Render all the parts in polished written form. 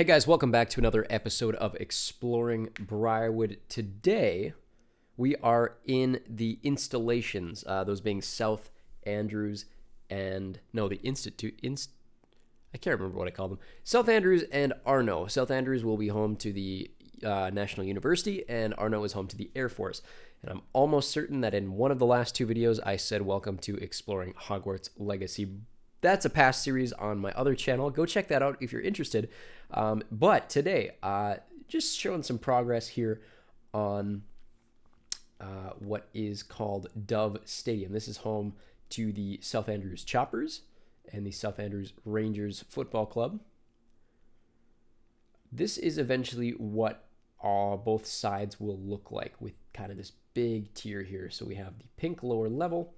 Hey guys, welcome back to another episode of Exploring Briarwood. Today, we are in the installations, those being Southandrews and, no, the Institute, I can't remember what I call them. Southandrews and Arno. Southandrews will be home to the National University, and Arno is home to the Air Force. And I'm almost certain that in one of the last two videos, I said welcome to Exploring Hogwarts Legacy. That's a past series on my other channel. Go check that out if you're interested. But today, just showing some progress here on what is called Dove Stadium. This is home to the Southandrews Choppers and the Southandrews Rangers Football Club. This is eventually what both sides will look like, with kind of this big tier here. So we have the pink lower level,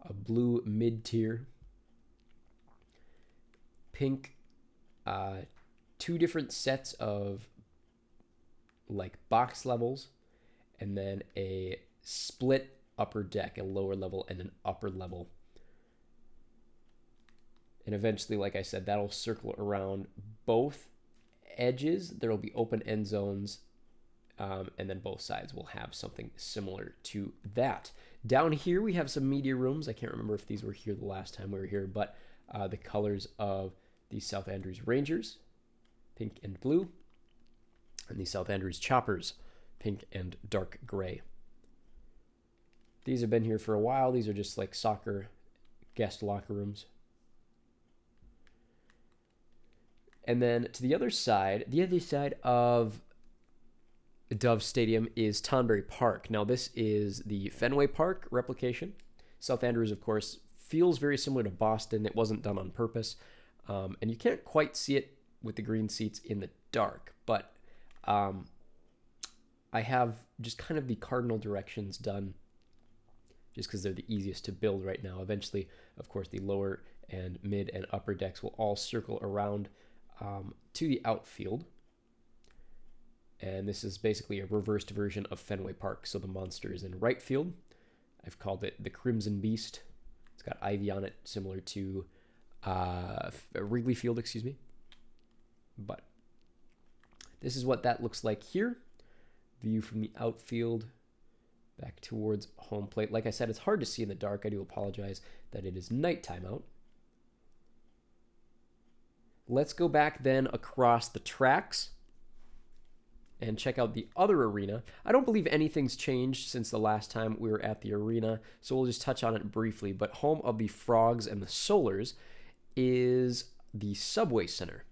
a blue mid tier, pink, two different sets of like box levels, and then a split upper deck, a lower level and an upper level. And eventually, like I said, that'll circle around both edges. There will be open end zones, and then both sides will have something similar to that. Down here, we have some media rooms. I can't remember if these were here the last time we were here, but the colors of the Southandrews Rangers, pink and blue, and the Southandrews Choppers, pink and dark gray. These have been here for a while. These are just like soccer guest locker rooms. And then to the other side of Dove Stadium is Tonberry Park. Now this is the Fenway Park replication. Southandrews, of course, feels very similar to Boston. It wasn't done on purpose. And you can't quite see it with the green seats in the dark, but I have just kind of the cardinal directions done just because they're the easiest to build right now. Eventually, of course, the lower and mid and upper decks will all circle around to the outfield. And this is basically a reversed version of Fenway Park. So the monster is in right field. I've called it the Crimson Beast. It's got ivy on it, similar to Wrigley Field, excuse me. But this is what that looks like here. View from the outfield back towards home plate. Like I said, it's hard to see in the dark. I do apologize that it is nighttime out. Let's go back then across the tracks and check out the other arena. I don't believe anything's changed since the last time we were at the arena, so we'll just touch on it briefly. But home of the Frogs and the Solars is the Subway Center.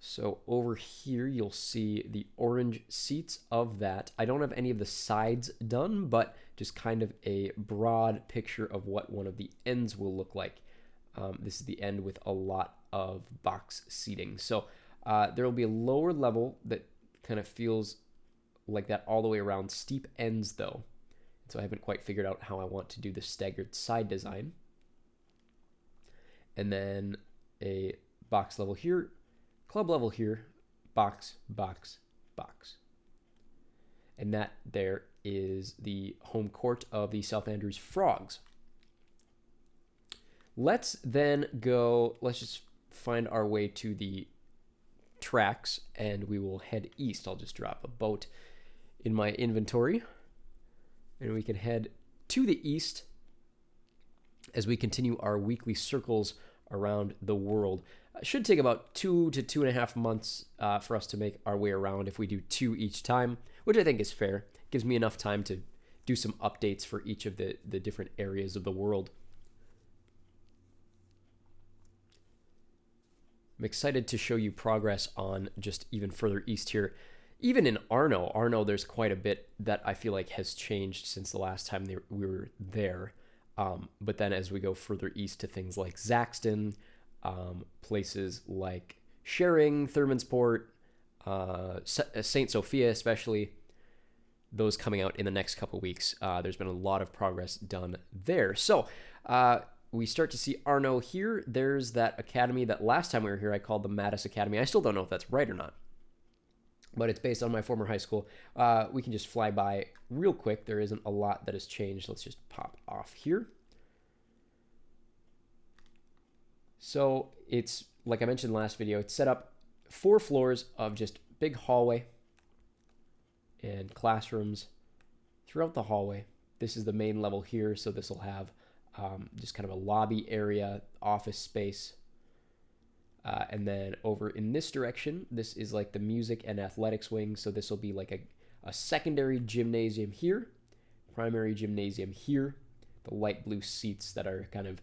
So over here, you'll see the orange seats of that. I don't have any of the sides done, but just kind of a broad picture of what one of the ends will look like. This is the end with a lot of box seating. So there will be a lower level that kind of feels like that all the way around. Steep ends, though. So I haven't quite figured out how I want to do the staggered side design. And then a box level here, club level here, box, box, box. And that there is the home court of the Southandrews Frogs. Let's just find our way to the tracks, and we will head east. I'll just drop a boat in my inventory, and we can head to the east as we continue our weekly circles around the world. It should take about 2 to 2.5 months for us to make our way around if we do 2 each time, which I think is fair. It gives me enough time to do some updates for each of the different areas of the world. I'm excited to show you progress on just even further east here. Even in Arno, there's quite a bit that I feel like has changed since the last time we were there. But then as we go further east to things like Zaxton, places like Shering, Thurmansport, St. Sophia especially, those coming out in the next couple weeks. There's been a lot of progress done there. So we start to see Arno here. There's that academy that last time we were here I called the Mattis Academy. I still don't know if that's right or not, but it's based on my former high school. We can just fly by real quick. There isn't a lot that has changed. Let's just pop off here. So it's, like I mentioned in the last video, it's set up 4 floors of just big hallway and classrooms throughout the hallway. This is the main level here, so this will have just kind of a lobby area, office space. And then over in this direction, this is like the music and athletics wing, so this will be like a secondary gymnasium here, primary gymnasium here, the light blue seats that are kind of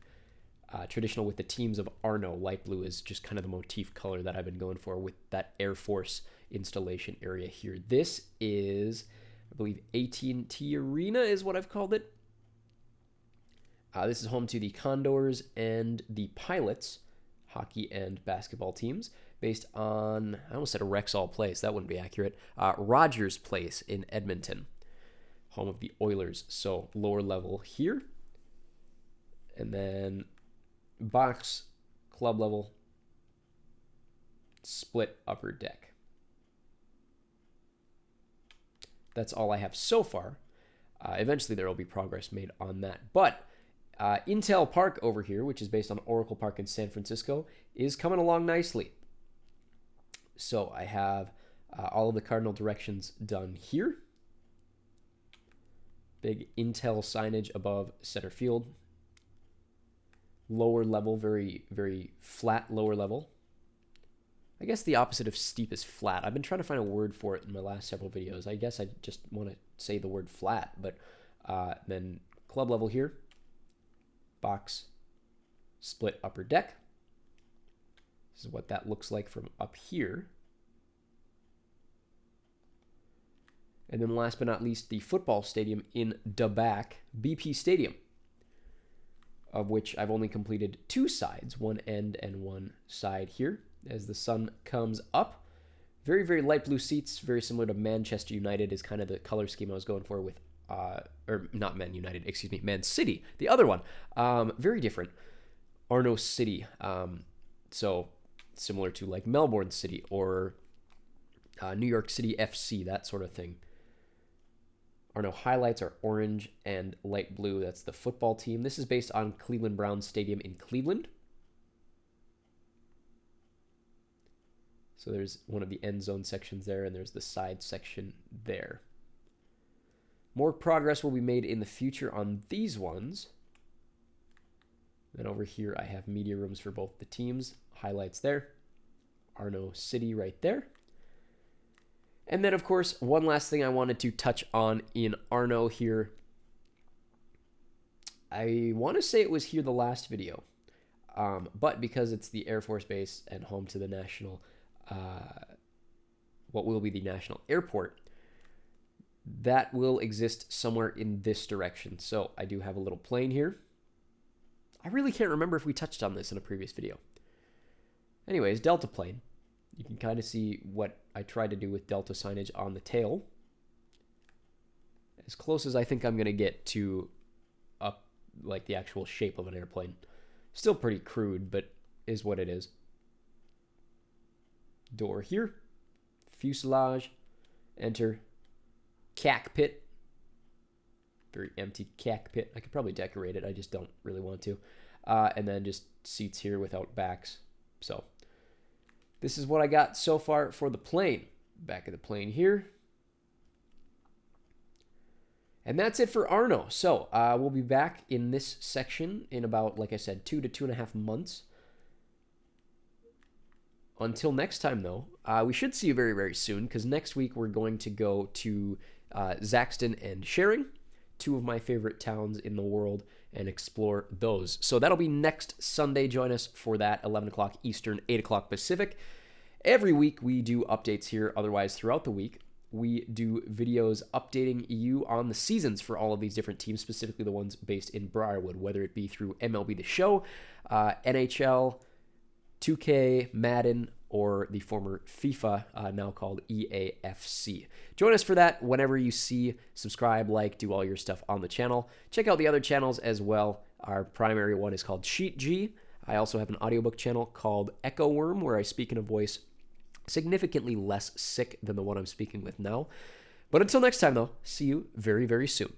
traditional with the teams of Arno. Light blue is just kind of the motif color that I've been going for with that Air Force installation area here. This is, I believe, AT&T Arena is what I've called it. This is home to the Condors and the Pilots hockey and basketball teams based on, I almost said a Rexall Place. That wouldn't be accurate. Rogers Place in Edmonton, home of the Oilers. So lower level here. And then box, club level, split upper deck. That's all I have so far. Eventually there will be progress made on that. But Intel Park over here, which is based on Oracle Park in San Francisco, is coming along nicely. So I have all of the cardinal directions done here. Big Intel signage above center field. Lower level, very, very flat lower level. I guess the opposite of steep is flat. I've been trying to find a word for it in my last several videos. I guess I just want to say the word flat, but then club level here. Box, split upper deck. This is what that looks like from up here. And then last but not least, the football stadium in the back, BP Stadium, of which I've only completed 2 sides, one end and one side here, as the sun comes up. Very, very light blue seats, very similar to Manchester United is kind of the color scheme I was going for with or not Man United, excuse me, Man City, the other one. Very different. Arno City. So similar to like Melbourne City or New York City FC, that sort of thing. Arno highlights are orange and light blue. That's the football team. This is based on Cleveland Browns Stadium in Cleveland. So there's one of the end zone sections there, and there's the side section there. More progress will be made in the future on these ones. Then over here, I have media rooms for both the teams. Highlights there. Arno City right there. And then, of course, one last thing I wanted to touch on in Arno here. I want to say it was here the last video. But because it's the Air Force Base and home to the national, what will be the national airport, that will exist somewhere in this direction. So I do have a little plane here. I really can't remember if we touched on this in a previous video. Anyways, Delta plane. You can kind of see what I tried to do with Delta signage on the tail. As close as I think I'm going to get to up like the actual shape of an airplane. Still pretty crude, but is what it is. Door here. Fuselage. Enter. Cockpit. Very empty cockpit. I could probably decorate it. I just don't really want to. And then just seats here without backs. So this is what I got so far for the plane. Back of the plane here. And that's it for Arno. So we'll be back in this section in about, like I said, 2 to 2.5 months. Until next time, though, we should see you very, very soon, because next week we're going to go to Zaxton and Sharing, 2 of my favorite towns in the world, and explore those. So that'll be next Sunday. Join us for that, 11 o'clock Eastern, 8 o'clock Pacific. Every week we do updates here. Otherwise, throughout the week, we do videos updating you on the seasons for all of these different teams, specifically the ones based in Briarwood, whether it be through MLB The Show, NHL, 2K, Madden, or the former FIFA, now called EAFC. Join us for that whenever you see. Subscribe, like, do all your stuff on the channel. Check out the other channels as well. Our primary one is called Sheet G. I also have an audiobook channel called Echo Worm, where I speak in a voice significantly less sick than the one I'm speaking with now. But until next time, though, see you very, very soon.